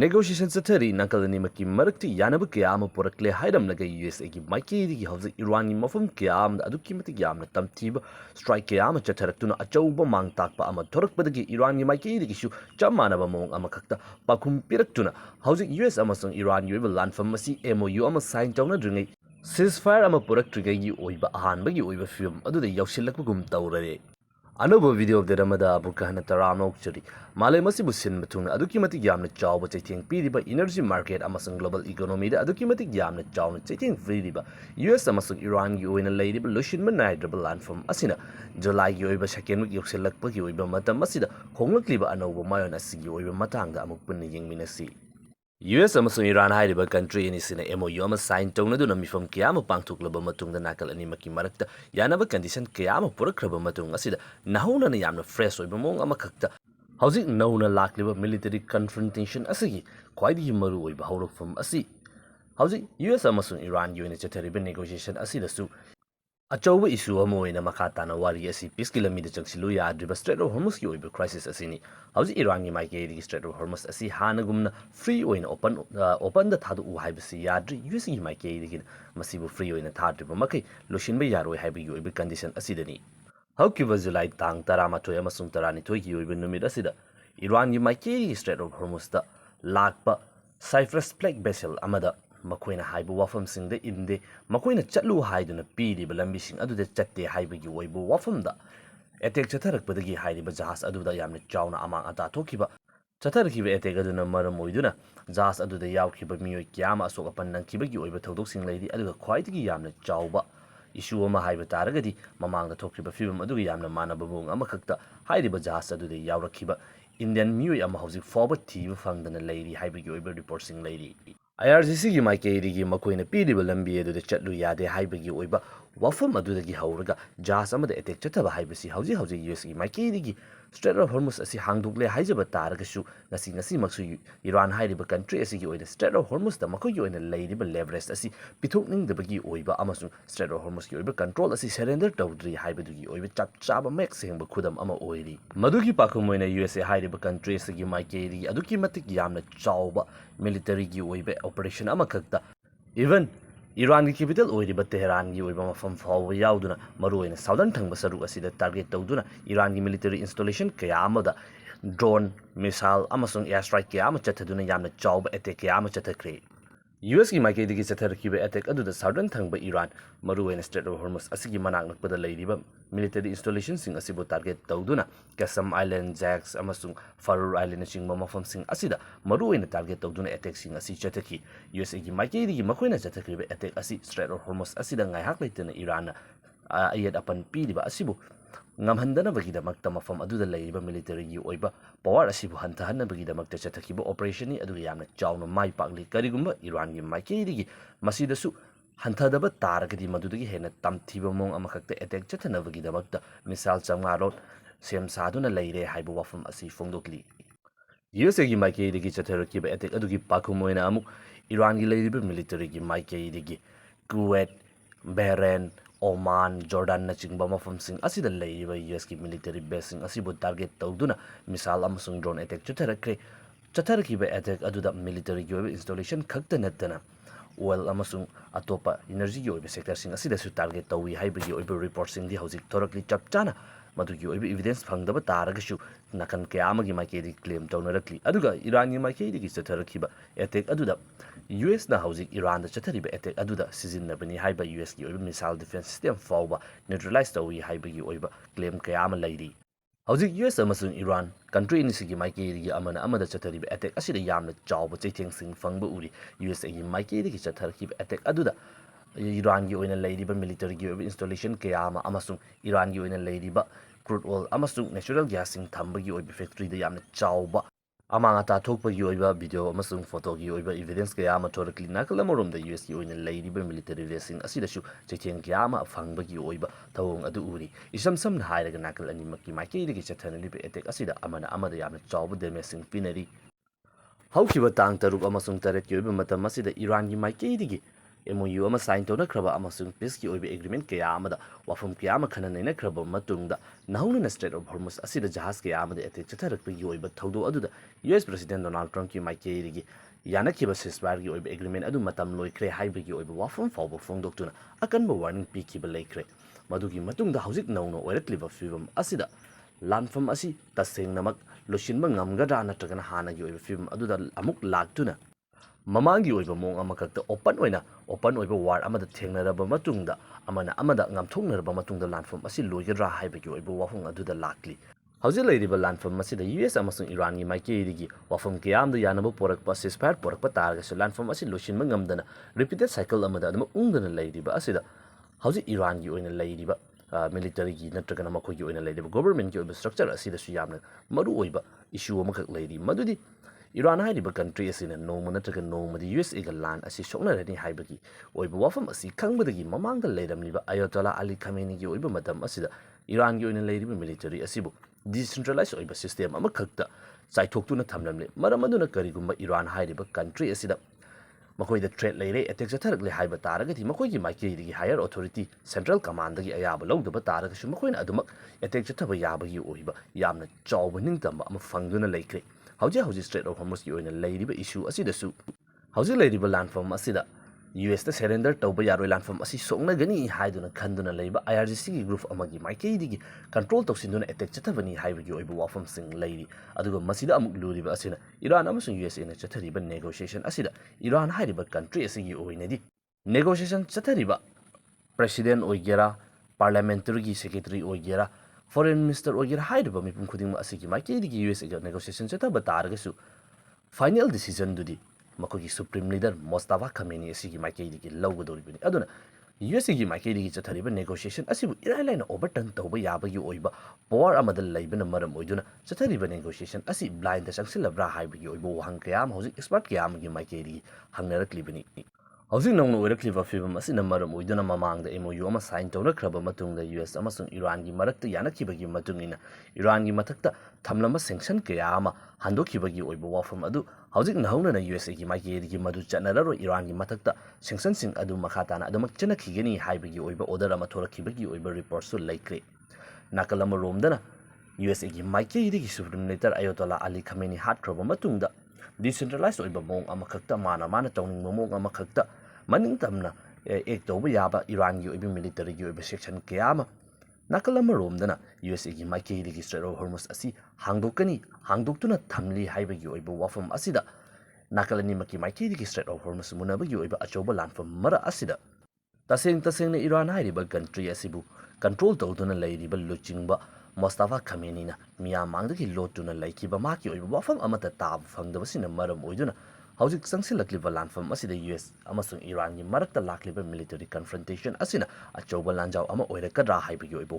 Negotiation satari nakalani maki marakti yanaba kiyama porakle haidam laga USA ki maiki ki hausa Irani mafum kiyam da aduki mati kiyam na tamtiba strike kiyama chataraktuna achauba mang takpa ama thorakpadagi Irani maiki ki shu chamanaba mong ama khakta pakum piraktuna hausa US amasung Iran yoiba landfam masi MOU ama sign tawna dringai ceasefire ama poraktrigai gi oiba ahanbagi oiba film aduda yawshilakpagum tawrare Another video of the Ramada Bukana Taramok Churi. Malay Masibusin Matuna, Adukimatic Yamna Chow, but taking Piriba energy market Amazon global economy, the Adukimatic Yamna Chow, taking Fridiba. US Amazon Iran, you in a lady, Lushin Manai, land from Asina. July Yoiba Shaken, Yoxelak Yoiba Mata Masida, Hongakliba and over Mayonasi, Yoiba Matanga, Amukuni Ying Minasi. US amasung Iran haiba country ini sina MOU ama sign tawna duna mifam kiyama pangtuklaba matung da nakal ani maki marakta yanaba condition kiyama purakraba matung asida nahuna na yamna fresh oiba mong ama khakta hauzik nauna lakliba military confrontation asigi khwaidi maru oiba hawrokfam asi hauzik US amasung Iran yoina chathariba negotiation asida su Achauba issue amoina makatana wari asi peace kilometer changsilu yadriba Strait of Hormuz ki oiba crisis asini hauji Iran gi maikei Strait of Hormuz asi hanagumna free oina open da thadu u haibasi yadri US gi maikei gi masibu free oina thadriba makai loshinba yaroi haibi gi oiba condition asidani haukiba July tang 13 amasung 12 gi oiba numit asida Iran gi maikei Strait of Hormuz da lakpa Cyprus plague vessel amada Makoina haibu wafam sing the inde Makoina chatlu haiduna pidi balambising aduda chatte haibagi waibu wafamda etek chatarak badagi haidiba jahas aduda yamna chawna amang ata thokiba chatarkiba etek aduna maram oiduna jahas aduda yawkiba miyoi kyama asok apan nankibagi oiba thodok sing leidi aduga khwaidagi yamna chawba issue ama haiba taragadi mamangda thokriba film aduga yamna manaba bung ama khakta haidiba jahas aduda yawrakhiba Indian miyoi ama hauzik forward thiba fangdana leidi haibagi oiba report sing leidi IRCC gi maikei makoina piriba lambi aduda chatlu yade haibagi oiba wafam adudagi hauraga jahas amada etek chataba haibasi hauji US gi maikei Strait of Hormuz asi hangdukle haijaba taragashu ngasi maksu Iran hairiba country asi gi oina Strait of Hormuz da makoi oina leiriba leverage asi pithokningdabagi oiba amasung Strait of Hormuz gi oiba control asi surrender tawdri haibadugi oiba chapchaba mek sengba khudam ama oiri madugi pakhum oina USA hairiba country asi gi maikei aduki matik yamna chawba military gi oiba operation ama khakta even Iran ki capital oiriba Tehran gi oiba mafam fawa yauduna maruina southern thangba saru asida target tawduna Iran gi military installation kaya amada drone missile amasung airstrike kaya ama chathaduna yamna chawba attack kaya ama chathakre US ki maikei digi chatharkiba attack aduda southern thangba Iran maruina Strait of Hormuz asigi manak nakpada leiriba military installation sing asibu target tawduna Qasam Island Jax amasung Faroe Island chingba mafam sing asida maruina target tawduna attack sing asi chathaki US gi maikei digi makoina chathakriba attack asi Strait of Hormuz asida ngaihak leitana Iran ayat apan piriba asibu ngamhandana bagida makta mafam aduda leiriba military gi oiba power asibu hantahanna bagida makta chathakiba operation ni aduga yamna chawna mai pakli karigumba Iran gi maikei digi masidasu hanthadaba taragadi madudagi hena tamthiba mong amakhakta attack chathanabagi damakta misal chamngarot sem saduna leire haibu wafam asi fongdokli USA gi maikei digi chathakiba attack adugi pakumoina amuk Iran gi leiriba military gi maikei digi Kuwait Bahrain Oman, Jordan na chingba mafam sing asida leiriba US ki military base sing asibu target tawduna misal amasung drone attack chatharakriba attack aduda military gi installation khakta nattana oil amasung atopa energy gi oiba sector sing asida su target tawi haibagi oiba report sing di hauzik thorakli chapchana madugi oiba evidence phangdaba taragashu nakan kayama gi maikei di claim tawnarakli aduga Iran gi maikei di chatharakhiba attack aduda US na hauzik Iran da chathariba attack aduda sijinnabani haiba US gi oiba missile defense system fawba neutralize tawi haibagi oiba claim kayama leiri hauzik US amasung Iran country inisigi maikei gi amana amada chathariba attack asida yamna chawba chaitheng sing fangba uri US gi maikei gi chatharkiba attack aduda Iran gi oina leiriba military gi oiba installation kayama amasung Iran gi oina leiriba crude oil amasung natural gas sing thambagi oiba factory da yamna chawba amang ata thokpagi oiba video amasung photo gi oiba evidence kayama thorakli nakalamoromda US gi oina leiriba military racing asidasu chaitheng kayama fangbagi oiba thawong adu uri isam samna hairaga nakal ani makki maikei digi chathanaliba attack asida amana amada yamna chawba damage sing pinari haukiba tang taruk amasung taret ki oiba matam asida Iran gi maikei digi MOU ama sign ꯇꯧꯅꯈ꯭ꯔꯕ ꯑꯃꯁꯨꯡ ꯄꯤꯁꯀꯤ ꯑꯣꯏꯕ agreement ꯀꯌꯥ ꯑꯃꯗ ꯋꯥꯐꯝ ꯀꯌꯥ ꯑꯃ ꯈꯟꯅ ꯅꯩꯅꯈ꯭ꯔꯕ ꯃꯇꯨꯡꯗ ꯅꯍꯧꯅꯅ straight of ꯍꯣꯔꯃꯨꯖ ꯑꯁꯤꯗ ꯖꯍꯥꯖ ꯀꯌꯥ ꯑꯃꯗ ꯑꯦꯇꯦꯛ ꯆꯠꯊꯔꯛꯄꯒꯤ ꯑꯣꯏꯕ ꯊꯧꯗꯣꯛ ꯑꯗꯨꯗ US ꯄ꯭ꯔꯦꯁꯤꯗꯦꯟ ꯗꯣꯅꯥꯜꯗ ꯇ꯭ꯔꯝꯞꯀꯤ ꯃꯥꯏꯀꯩꯗꯒꯤ ꯌꯥꯅꯈꯤꯕ ꯁꯤꯁꯐꯥꯌꯔꯒꯤ ꯑꯣꯏꯕ ꯑꯦꯒ꯭ꯔꯤꯃꯦꯟ ꯑꯗꯨ ꯃꯇꯝ ꯂꯣꯏꯈ꯭ꯔꯦ ꯍꯥꯏꯕꯒꯤ ꯑꯣꯏꯕ ꯋꯥꯐꯝ ꯐꯥꯎꯕ ꯐꯣꯡꯗꯣꯛꯇꯨꯅ ꯑꯀꯟꯕ ꯋꯥꯔꯅꯤꯡ ꯄꯤꯈꯤꯕ ꯂꯩꯈ꯭ꯔꯦ꯫ ꯃꯗꯨꯒꯤ ꯃꯇꯨꯡꯗ ꯍꯧꯖꯤꯛ ꯅꯧꯅ ꯑꯣꯏꯔꯛꯂꯤꯕ ꯐꯤꯚꯝ ꯑꯁꯤꯗ ꯂꯥꯟꯐꯝ ꯑꯁꯤ ꯇꯁꯦꯡꯅꯃꯛ ꯂꯣꯏꯁꯤꯟꯕ ꯉꯝꯒꯗ꯭ꯔꯥ ꯅꯠꯇ꯭ꯔꯒꯅ ꯍꯥꯟꯅꯒꯤ ꯑꯣꯏꯕ ꯐꯤꯚꯝ ꯑꯗꯨꯗ ꯑꯃꯨꯛ ꯂꯥꯛꯇꯨꯅ ꯃꯃꯥꯡꯒꯤ ꯑꯣꯏꯕ ꯃꯑꯣꯡ ꯑꯃꯈꯛꯇ ꯑꯣꯄꯟ ꯑꯣꯏꯕ ꯋꯥꯔ ꯑꯃꯗ ꯊꯦꯡꯅꯔꯕ ꯃꯇꯨꯡꯗ ꯑꯃꯅ ꯑꯃꯗ ꯉꯥꯝꯊꯣꯛꯅꯔꯕ ꯃꯇꯨꯡꯗ ꯂꯥꯟꯐꯝ ꯑꯁꯤ ꯂꯣꯏꯒꯗ꯭ꯔꯥ ꯍꯥꯏꯕꯒꯤ ꯑꯣꯏꯕ ꯋꯥꯐꯝ ꯑꯗꯨꯗ ꯂꯥꯛꯂꯤ꯫ ꯍꯧꯖꯤꯛ ꯂꯩꯔꯤꯕ ꯂꯥꯟꯐꯝ ꯑꯁꯤꯗ US ꯑꯃꯁꯨꯡ ꯏꯔꯥꯟꯒꯤ ꯃꯥꯏꯀꯩꯗꯒꯤ ꯋꯥꯐꯝ ꯀꯌꯥ ꯑꯃꯗ ꯌꯥꯅꯕ ꯄꯣꯔꯛꯄ ꯁꯤꯁꯐꯥꯌꯔ ꯄꯣꯔꯛꯄ ꯇꯥꯔꯒꯁꯨ ꯂꯥꯟꯐꯝ ꯑꯁꯤ ꯂꯣꯏꯁꯤꯟꯕ ꯉꯝꯗꯅ ꯔꯤꯄꯤꯇꯦꯗ ꯁꯥꯏꯀꯜ ꯑꯃꯗ ꯑꯗꯨꯃꯛ ꯎꯪꯗꯅ ꯂꯩꯔꯤꯕ ꯑꯁꯤꯗ ꯍꯧꯖꯤꯛ ꯏꯔꯥꯟꯒꯤ ꯑꯣꯏꯅ ꯂꯩꯔꯤꯕ ꯃꯤꯂꯤꯇꯔꯤꯒꯤ ꯅꯠꯇ꯭ꯔꯒꯅ ꯃꯈꯣꯏꯒꯤ ꯑꯣꯏꯅ ꯂꯩꯔꯤꯕ ꯒꯣꯕꯔꯃꯦꯟꯠꯀꯤ ꯑꯣꯏꯕ ꯁ꯭ꯇ꯭ꯔꯛꯆꯔ ꯑꯁꯤꯗꯁꯨ ꯌꯥꯝꯅ ꯃꯔꯨꯑꯣꯏꯕ ꯏꯁꯨ ꯑꯃꯈꯛ ꯂꯩꯔꯤ, ꯃꯗꯨꯗꯤ ꯏꯔꯥꯟ ꯍꯥꯏꯔꯤꯕ ꯀꯟꯇ꯭ꯔꯤ ꯑꯁꯤꯅ ꯅꯣꯡꯃ ꯅꯠꯇ꯭ꯔꯒ ꯅꯣꯡꯃꯗꯤ USAꯒ ꯂꯥꯟ ꯑꯁꯤ ꯁꯣꯛꯅꯔꯅꯤ ꯍꯥꯏꯕꯒꯤ ꯑꯣꯏꯕ ꯋꯥꯐꯝ ꯑꯁꯤ ꯈꯪꯕꯗꯒꯤ ꯃꯃꯥꯡꯗ ꯂꯩꯔꯝꯂꯤꯕ ꯑꯌꯇꯣꯂꯥ ꯑꯂꯤ ꯈꯥꯃꯦꯅꯤꯒꯤ ꯑꯣꯏꯕ ꯃꯇꯝ ꯑꯁꯤꯗ ꯏꯔꯥꯟꯒꯤ ꯑꯣꯏꯅ ꯂꯩꯔꯤꯕ ꯃꯤꯂꯤꯇꯔꯤ ꯑꯁꯤꯕꯨ ꯗꯤꯁꯦꯟꯇ꯭ꯔꯦꯂꯥꯏꯖ ꯑꯣꯏꯕ ꯁꯤꯁꯇꯦꯝ ꯑꯃꯈꯛꯇ ꯆꯥꯏꯊꯣꯛꯇꯨꯅ ꯊꯝꯂꯝꯂꯦ꯫ ꯃꯔꯝ ꯑꯗꯨꯅ ꯀꯔꯤꯒꯨꯝꯕ ꯏꯔꯥꯟ ꯍꯥꯏꯔꯤꯕ ꯀꯟꯇ꯭ꯔꯤ ꯑꯁꯤꯗ ꯃꯈꯣꯏꯗ ꯊ꯭ꯔꯦꯠ ꯂꯩꯔꯦ, ꯑꯦꯇꯦꯛ ꯆꯠꯊꯔꯛꯂꯦ ꯍꯥꯏꯕ ꯇꯥꯔꯒꯗꯤ ꯃꯈꯣꯏꯒꯤ ꯃꯥꯏꯀꯩꯗꯒꯤ ꯍꯥꯌꯔ ꯑꯣꯊꯣꯔꯤꯇꯤ ꯁꯦꯟꯇ꯭ꯔꯦꯜ ꯀꯃꯥꯟꯗꯒꯤ ꯑꯌꯥꯕ ꯂꯧꯗꯕ ꯇꯥꯔꯒꯁꯨ ꯃꯈꯣꯏꯅ ꯑꯗꯨꯃꯛ ꯑꯦꯇꯦꯛ ꯆꯠꯊꯕ ꯌꯥꯕꯒꯤ ꯑꯣꯏꯕ ꯌꯥꯝꯅ ꯆꯥꯎꯕ ꯅꯤꯡꯇꯝꯕ ꯑꯃ ꯐꯪꯗꯨꯅ ꯂꯩꯈ꯭ꯔꯦ꯫ ꯍꯧꯖꯤꯛ ꯁ꯭ꯇ꯭ꯔꯦꯠ ꯑꯣꯐ ꯍꯣꯔꯃꯨꯖꯀꯤ ꯑꯣꯏꯅ ꯂꯩꯔꯤꯕ ꯏꯁꯨ ꯑꯁꯤꯗꯁꯨ ꯍꯧꯖꯤꯛ ꯂꯩꯔꯤꯕ ꯂꯥꯟꯐꯝ ꯑꯁꯤꯗ USꯇ ꯁꯦꯔꯦꯟꯗꯔ ꯇꯧꯕ ꯌꯥꯔꯣꯏ, ꯂꯥꯟꯐꯝ ꯑꯁꯤ ꯁꯣꯛꯅꯒꯅꯤ ꯍꯥꯏꯗꯨꯅ ꯈꯟꯗꯨꯅ ꯂꯩꯕ IRGCꯒꯤ ꯒ꯭ꯔꯨꯞ ꯑꯃꯒꯤ ꯃꯥꯏꯀꯩꯗꯒꯤ ꯀꯟꯇ꯭ꯔꯣꯜ ꯇꯧꯁꯤꯟꯗꯨꯅ ꯑꯦꯇꯦꯛ ꯆꯠꯊꯕꯅꯤ ꯍꯥꯏꯕꯒꯤ ꯑꯣꯏꯕ ꯋꯥꯐꯝꯁꯤꯡ ꯂꯩꯔꯤ꯫ ꯑꯗꯨꯒ ꯃꯁꯤꯗ ꯑꯃꯨꯛ ꯂꯨꯔꯤꯕ ꯑꯁꯤꯅ ꯏꯔꯥꯟ ꯑꯃꯁꯨꯡ USAꯅ ꯆꯠꯊꯔꯤꯕ ꯅꯦꯒꯣꯁꯤꯌꯦꯁꯟ ꯑꯁꯤꯗ ꯏꯔꯥꯟ ꯍꯥꯏꯔꯤꯕ ꯀꯟꯇ꯭ꯔꯤ ꯑꯁꯤꯒꯤ ꯑꯣꯏꯅꯗꯤ ꯅꯦꯒꯣꯁꯤꯌꯦꯁꯟ ꯆꯠꯊꯔꯤꯕ ꯄ꯭ꯔꯦꯁꯤꯗꯦꯟ ꯑꯣꯏꯒꯦꯔꯥ, ꯄꯥꯔꯂꯤꯌꯥꯃꯦꯟꯇꯔꯤꯒꯤ ꯁꯦꯀ꯭ꯔꯦꯇꯔꯤ ꯑꯣꯏꯒꯦꯔꯥ, ꯐꯣꯔꯦꯟ ꯃꯤꯅꯤꯁꯇꯔ ꯑꯣꯏꯒꯦꯔꯥ, ꯍꯥꯏꯔꯤꯕ ꯃꯤꯄꯨꯝ ꯈꯨꯗꯤꯡꯃꯛ ꯑꯁꯤꯒꯤ ꯃꯥꯏꯀꯩꯗꯒꯤ USAꯒ ꯅꯦꯒꯣꯁꯤꯌꯦꯁꯟ ꯆꯠꯊꯕ ꯇꯥꯔꯒꯁꯨ ꯐꯥꯏꯅꯦꯜ ꯗꯤꯁꯤꯖꯟꯗꯨꯗꯤ ꯃꯈꯣꯏꯒꯤ ꯁꯨꯄ꯭ꯔꯤꯝ ꯂꯤꯗꯔ ꯃꯣꯁꯇꯥꯐꯥ ꯈꯥꯃꯦꯅꯤ ꯑꯁꯤꯒꯤ ꯃꯥꯏꯀꯩꯗꯒꯤ ꯂꯧꯒꯗꯧꯔꯤꯕꯅꯤ꯫ ꯑꯗꯨꯅ USAꯒꯤ ꯃꯥꯏꯀꯩꯗꯒꯤ ꯆꯠꯊꯔꯤꯕ ꯅꯦꯒꯣꯁꯤꯌꯦꯁꯟ ꯑꯁꯤꯕꯨ ꯏꯔꯥꯏ ꯂꯥꯏꯅ ꯑꯣꯚꯔꯇꯔꯟ ꯇꯧꯕ ꯌꯥꯕꯒꯤ ꯑꯣꯏꯕ ꯄꯋꯥꯔ ꯑꯃꯗ ꯂꯩꯕꯅ ꯃꯔꯝ ꯑꯣꯏꯗꯨꯅ ꯆꯠꯊꯔꯤꯕ ꯅꯦꯒꯣꯁꯤꯌꯦꯁꯟ ꯑꯁꯤ ꯕ꯭ꯂꯥꯏꯟꯗ ꯆꯪꯁꯤꯜꯂꯕ꯭ꯔꯥ ꯍꯥꯏꯕꯒꯤ ꯑꯣꯏꯕ ꯋꯥꯍꯪ ꯀꯌꯥ ꯑꯃ ꯍꯧꯖꯤꯛ ꯑꯦꯛꯁꯄꯔꯠ ꯀꯌꯥ ꯑꯃꯒꯤ ꯃꯥꯏꯀꯩꯗꯒꯤ ꯍꯪꯅꯔꯛꯂꯤꯕꯅꯤ꯫ ꯍꯧꯖꯤꯛ ꯅꯧꯅ ꯑꯣꯏꯔꯛꯂꯤꯕ ꯐꯤꯚꯝ ꯑꯁꯤꯅ ꯃꯔꯝ ꯑꯣꯏꯗꯨꯅ ꯃꯃꯥꯡꯗ MOU ꯑꯃ ꯁꯥꯏꯟ ꯇꯧꯅꯈ꯭ꯔꯕ ꯃꯇꯨꯡꯗ US ꯑꯃꯁꯨꯡ ꯏꯔꯥꯟꯒꯤ ꯃꯔꯛꯇ ꯌꯥꯅꯈꯤꯕꯒꯤ ꯃꯇꯨꯡꯏꯟꯅ ꯏꯔꯥꯟꯒꯤ ꯃꯊꯛꯇ ꯊꯝꯂꯝꯕ ꯁꯦꯡꯁꯟ ꯀꯌꯥ ꯑꯃ ꯍꯟꯗꯣꯛꯈꯤꯕꯒꯤ ꯑꯣꯏꯕ ꯋꯥꯐꯝ ꯑꯗꯨ ꯍꯧꯖꯤꯛ ꯅꯍꯧꯅꯅ USAꯒꯤ ꯃꯥꯏꯀꯩꯗꯒꯤ ꯃꯗꯨ ꯆꯠꯅꯔꯔꯣꯏ, ꯏꯔꯥꯟꯒꯤ ꯃꯊꯛꯇ ꯁꯦꯡꯁꯟꯁꯤꯡ ꯑꯗꯨ ꯃꯈꯥ ꯇꯥꯅ ꯑꯗꯨꯃꯛ ꯆꯠꯅꯈꯤꯒꯅꯤ ꯍꯥꯏꯕꯒꯤ ꯑꯣꯏꯕ ꯑꯣꯔꯗꯔ ꯑꯃ ꯊꯣꯔꯛꯈꯤꯕꯒꯤ ꯑꯣꯏꯕ ꯔꯤꯄꯣꯔꯠꯁꯨ ꯂꯩꯈ꯭ꯔꯦ꯫ ꯅꯥꯀꯜ ꯑꯃꯔꯣꯝꯗꯅ USAꯒꯤ ꯃꯥꯏꯀꯩꯗꯒꯤ ꯁꯨꯄ꯭ꯔꯤꯝ ꯂꯤꯗꯔ ꯑꯌꯇꯣꯂꯥ ꯑꯂꯤ ꯈꯥꯃꯦꯅꯤ ꯍꯥꯠꯈ꯭ꯔꯕ ꯃꯇꯨꯡꯗ ꯗꯤꯁꯦꯟꯇ꯭ꯔꯦꯂꯥꯏꯖ ꯑꯣꯏꯕ ꯃꯑꯣꯡ ꯑꯃꯈꯛꯇ ꯃꯥꯅ ꯇꯧꯅꯤꯡꯕ ꯃꯑꯣꯡ ꯑꯃꯈꯛꯇ ꯃꯅꯤꯡꯇꯝꯅ ꯑꯦꯛ ꯇꯧꯕ ꯌꯥꯕ ꯏꯔꯥꯟꯒꯤ ꯑꯣꯏꯕ ꯃꯤꯂꯤꯇꯔꯤꯒꯤ ꯑꯣꯏꯕ ꯁꯦꯛꯁꯟ ꯀꯌꯥ ꯑꯃ ꯅꯥꯀꯜ ꯑꯃꯔꯣꯝꯗꯅ USAꯒꯤ ꯃꯥꯏꯀꯩꯗꯒꯤ ꯁ꯭ꯇ꯭ꯔꯦꯠ ꯑꯣꯐ ꯍꯣꯔꯃꯨꯖ ꯑꯁꯤ ꯍꯥꯡꯗꯣꯛꯇꯨꯅ ꯊꯝꯂꯤ ꯍꯥꯏꯕꯒꯤ ꯑꯣꯏꯕ ꯋꯥꯐꯝ ꯑꯁꯤꯗ ꯅꯥꯀꯜ ꯑꯅꯤꯃꯛꯀꯤ ꯃꯥꯏꯀꯩꯗꯒꯤ ꯁ꯭ꯇ꯭ꯔꯦꯠ ꯑꯣꯐ ꯍꯣꯔꯃꯨꯖ ꯃꯨꯟꯅꯕꯒꯤ ꯑꯣꯏꯕ ꯑꯆꯧꯕ ꯂꯥꯟꯐꯝ ꯃꯔꯛ ꯑꯁꯤꯗ ꯇꯁꯦꯡꯅ ꯏꯔꯥꯟ ꯍꯥꯏꯔꯤꯕ ꯀꯟꯇ꯭ꯔꯤ ꯑꯁꯤꯕꯨ ꯀꯟꯇ꯭ꯔꯣꯜ ꯇꯧꯗꯨꯅ ꯂꯩꯔꯤꯕ ꯂꯨꯆꯤꯡꯕ ꯃꯣꯁꯇꯥꯐꯥ ꯈꯥꯃꯦꯅꯤꯅ ꯃꯤꯌꯥꯝ ꯃꯥꯡꯗꯒꯤ ꯂꯣꯠꯇꯨꯅ ꯂꯩꯈꯤꯕ ꯃꯍꯥꯛꯀꯤ ꯑꯣꯏꯕ ꯋꯥꯐꯝ ꯑꯃꯠꯇ ꯇꯥꯕ ꯐꯪꯗꯕꯁꯤꯅ ꯃꯔꯝ ꯑꯣꯏꯗꯨꯅ ꯍꯧꯖꯤꯛ ꯆꯪꯁꯤꯜꯂꯛꯂꯤꯕ ꯂꯥꯟꯐꯝ ꯑꯁꯤꯗ US ꯑꯃꯁꯨꯡ ꯏꯔꯥꯟꯒꯤ ꯃꯔꯛꯇ ꯂꯥꯛꯂꯤꯕ ꯃꯤꯂꯤꯇꯔꯤ ꯀꯟꯐ꯭ꯔꯟꯇꯦꯁꯟ ꯑꯁꯤꯅ ꯑꯆꯧꯕ ꯂꯥꯟꯖꯥꯎ ꯑꯃ ꯑꯣꯏꯔꯛꯀꯗ꯭ꯔꯥ ꯍꯥꯏꯕꯒꯤ ꯑꯣꯏꯕ